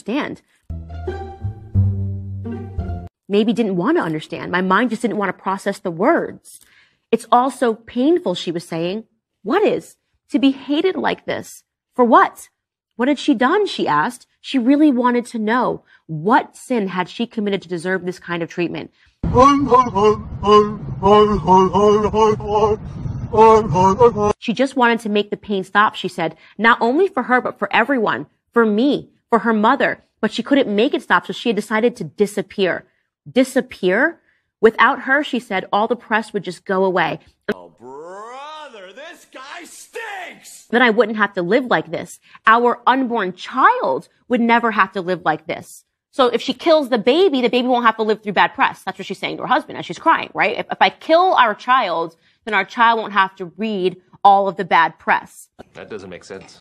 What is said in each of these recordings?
understand. Maybe didn't want to understand. My mind just didn't want to process the words. It's all so painful, she was saying. What is? To be hated like this. For what? What had she done, she asked. She really wanted to know. What sin had she committed to deserve this kind of treatment? She just wanted to make the pain stop, she said. Not only for her, but for everyone. For me. For her mother. But she couldn't make it stop, so she had decided to disappear. Disappear? Without her, she said, all the press would just go away. Oh, brother, this guy stinks! Then I wouldn't have to live like this. Our unborn child would never have to live like this. So if she kills the baby won't have to live through bad press. That's what she's saying to her husband as she's crying, right? If I kill our child, then our child won't have to read all of the bad press. That doesn't make sense.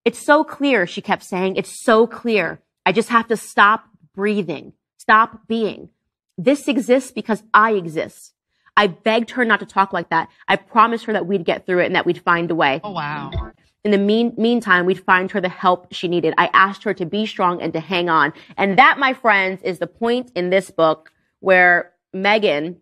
It's so clear, she kept saying. It's so clear. I just have to stop breathing. Stop being. This exists because I exist. I begged her not to talk like that. I promised her that we'd get through it and that we'd find a way. Oh, wow. In the meantime, we'd find her the help she needed. I asked her to be strong and to hang on. And that, my friends, is the point in this book where Meghan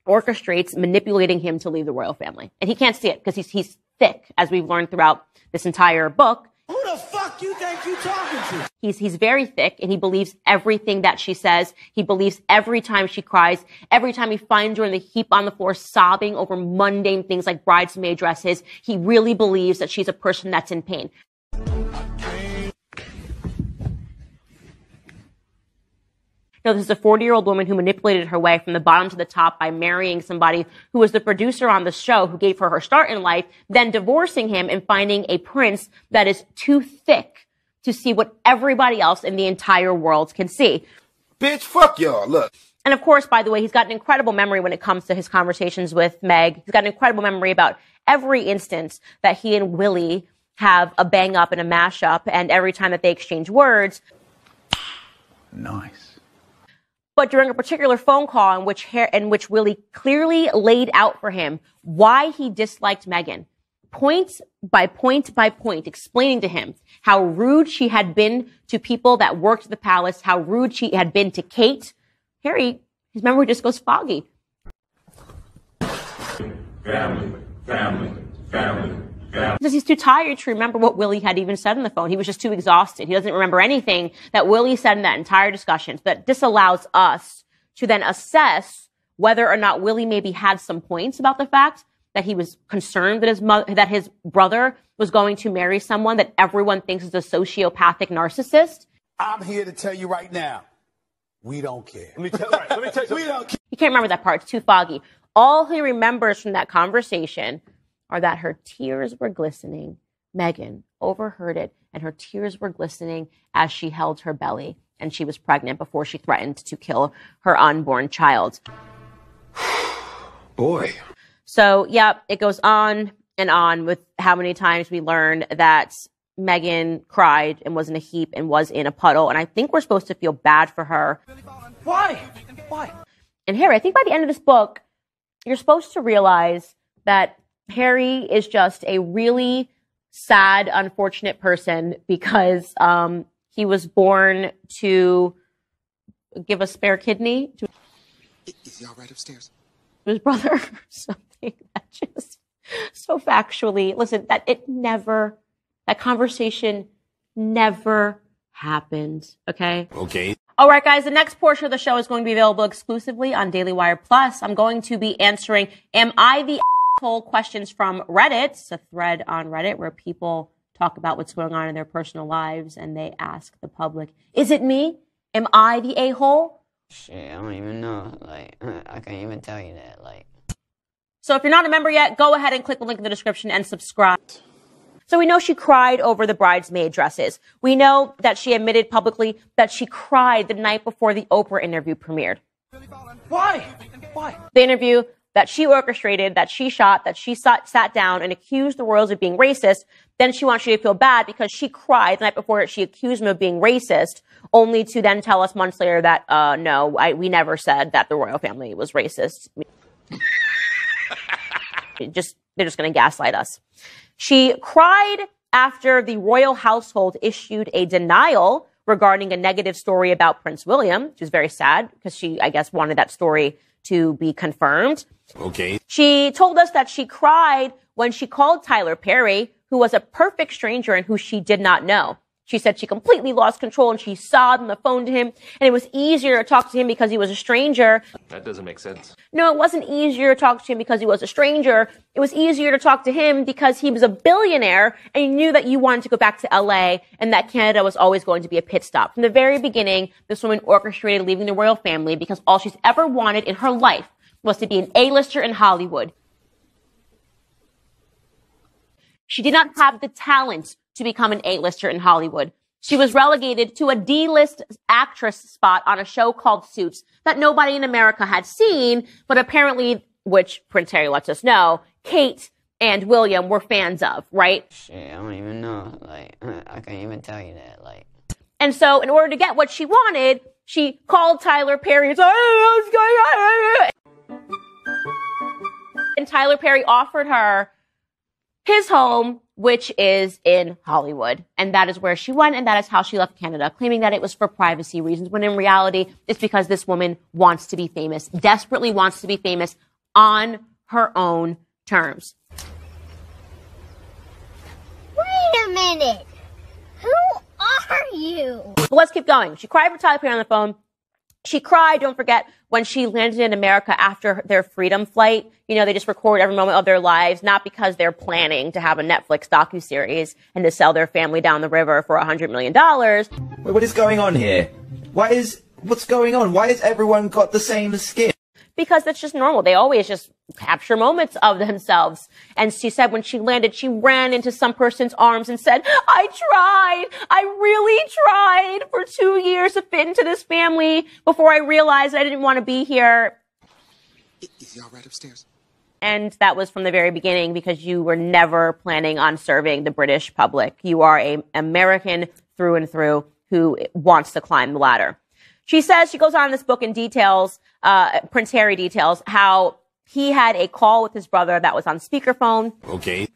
orchestrates manipulating him to leave the royal family. And he can't see it because he's thick, as we've learned throughout this entire book. Who the fuck you think you talking to? He's very thick and he believes everything that she says. He believes every time she cries, every time he finds her in the heap on the floor sobbing over mundane things like bridesmaid dresses. He really believes that she's a person that's in pain. No, this is a 40-year-old woman who manipulated her way from the bottom to the top by marrying somebody who was the producer on the show who gave her her start in life, then divorcing him and finding a prince that is too thick to see what everybody else in the entire world can see. Bitch, fuck y'all, look. And of course, by the way, he's got an incredible memory when it comes to his conversations with Meg. He's got an incredible memory about every instance that he and Willie have a bang up and a mash up, and every time that they exchange words. Nice. But during a particular phone call in which Willie clearly laid out for him why he disliked Meghan, point by point by point, explaining to him how rude she had been to people that worked at the palace, how rude she had been to Kate. Harry, his memory just goes foggy. Family. Because he's too tired to remember what Willie had even said on the phone. He was just too exhausted. He doesn't remember anything that Willie said in that entire discussion. So that disallows us to then assess whether or not Willie maybe had some points about the fact that he was concerned that his brother was going to marry someone that everyone thinks is a sociopathic narcissist. I'm here to tell you right now, we don't care. Let me tell you. We don't care. He can't remember that part. It's too foggy. All he remembers from that conversation are that her tears were glistening. Meghan overheard it, and her tears were glistening as she held her belly, and she was pregnant before she threatened to kill her unborn child. Boy. So, yeah, it goes on and on with how many times we learned that Meghan cried and was in a heap and was in a puddle, and I think we're supposed to feel bad for her. Why? And Harry, I think by the end of this book, you're supposed to realize that Harry is just a really sad, unfortunate person because he was born to give a spare kidney to Is he all right upstairs? his brother or something. That just so factually, listen, that conversation never happened. Okay. Okay. All right, guys, the next portion of the show is going to be available exclusively on Daily Wire Plus. I'm going to be answering, am I the asshole questions from Reddit? It's a thread on Reddit where people talk about what's going on in their personal lives and they ask the public, is it me? Am I the a-hole? Shit, I don't even know. Like, I can't even tell you that. Like, so if you're not a member yet, go ahead and click the link in the description and subscribe. So we know she cried over the bridesmaid dresses. We know that she admitted publicly that she cried the night before the Oprah interview premiered. Why? The interview that she orchestrated, that she shot, that she sat down and accused the royals of being racist. Then she wants you to feel bad because she cried the night before she accused him of being racist, only to then tell us months later that, no, we never said that the royal family was racist. They're just going to gaslight us. She cried after the royal household issued a denial regarding a negative story about Prince William, which is very sad because she, I guess, wanted that story to be confirmed. Okay. She told us that she cried when she called Tyler Perry, who was a perfect stranger and who she did not know. She said she completely lost control and she sobbed on the phone to him, and it was easier to talk to him because he was a stranger. That doesn't make sense. No, it wasn't easier to talk to him because he was a stranger. It was easier to talk to him because he was a billionaire and you knew that you wanted to go back to LA and that Canada was always going to be a pit stop. From the very beginning, this woman orchestrated leaving the royal family because all she's ever wanted in her life was to be an A-lister in Hollywood. She did not have the talent to become an A-lister in Hollywood. She was relegated to a D-list actress spot on a show called Suits that nobody in America had seen, but apparently, which Prince Harry lets us know, Kate and William were fans of, right? Shit, I don't even know. Like, I can't even tell you that. Like, and so in order to get what she wanted, she called Tyler Perry and said, "Hey, what's going on?" And Tyler Perry offered her his home, which is in Hollywood. And that is where she went, and that is how she left Canada, claiming that it was for privacy reasons, when in reality, it's because this woman wants to be famous, desperately wants to be famous on her own terms. Wait a minute. Who are you? But let's keep going. She cried for Tyler Perry on the phone. She cried, don't forget, when she landed in America after their freedom flight. You know, they just record every moment of their lives, not because they're planning to have a Netflix docuseries and to sell their family down the river for $100 million. Wait, what is going on here? What's going on? Why has everyone got the same skin? Because that's just normal. They always just capture moments of themselves. And she said when she landed, she ran into some person's arms and said, I really tried for 2 years to fit into this family before I realized I didn't want to be here. Is y'all right upstairs? And that was from the very beginning, because you were never planning on serving the British public. You are an American through and through who wants to climb the ladder. She says, she goes on in this book and details, Prince Harry details, how he had a call with his brother that was on speakerphone. Okay.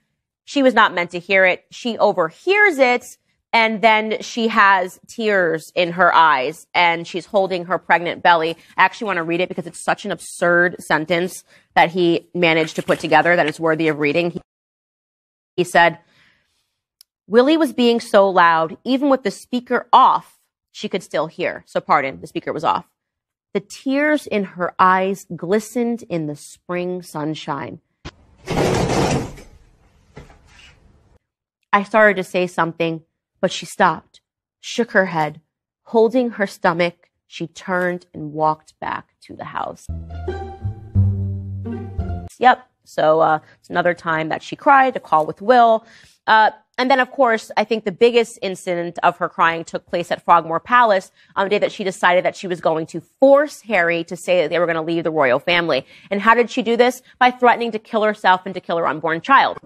She was not meant to hear it. She overhears it, and then she has tears in her eyes, and she's holding her pregnant belly. I actually want to read it because it's such an absurd sentence that he managed to put together that it's worthy of reading. He said, Willie was being so loud, even with the speaker off, she could still hear. So pardon, the speaker was off. The tears in her eyes glistened in the spring sunshine. I started to say something, but she stopped, shook her head. Holding her stomach, she turned and walked back to the house. Yep. So it's another time that she cried, a call with Will. And then, of course, I think the biggest incident of her crying took place at Frogmore Palace on the day that she decided that she was going to force Harry to say that they were going to leave the royal family. And how did she do this? By threatening to kill herself and to kill her unborn child.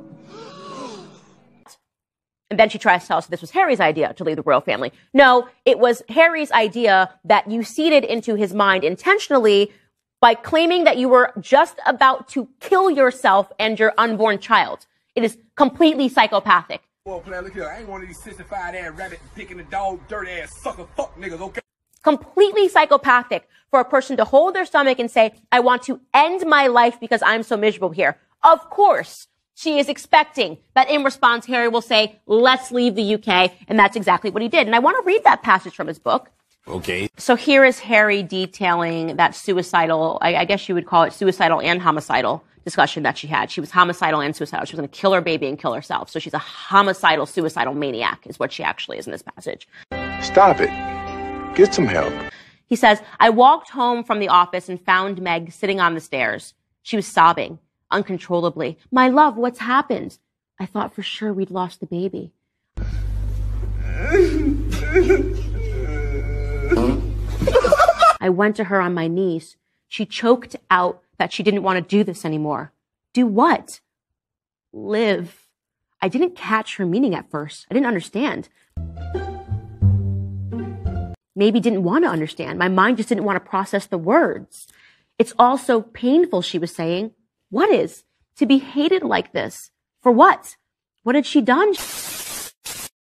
And then she tries to tell us this was Harry's idea to leave the royal family. No, it was Harry's idea that you seeded into his mind intentionally by claiming that you were just about to kill yourself and your unborn child. It is completely psychopathic. Well, player, look here. I ain't one of these 65-ass rabbit picking the dog, dirty-ass sucker fuck niggas, okay? Completely psychopathic for a person to hold their stomach and say, I want to end my life because I'm so miserable here. Of course, she is expecting that in response, Harry will say, let's leave the UK. And that's exactly what he did. And I want to read that passage from his book. Okay. So here is Harry detailing that suicidal, I guess you would call it suicidal and homicidal discussion that she had. She was homicidal and suicidal. She was going to kill her baby and kill herself. So she's a homicidal, suicidal maniac is what she actually is in this passage. Stop it. Get some help. He says, I walked home from the office and found Meg sitting on the stairs. She was sobbing uncontrollably. My love, what's happened? I thought for sure we'd lost the baby. I went to her on my knees. She choked out that she didn't want to do this anymore. Do what? Live. I didn't catch her meaning at first. I didn't understand. Maybe didn't want to understand. My mind just didn't want to process the words. It's all so painful, she was saying. What is? To be hated like this. For what? What had she done?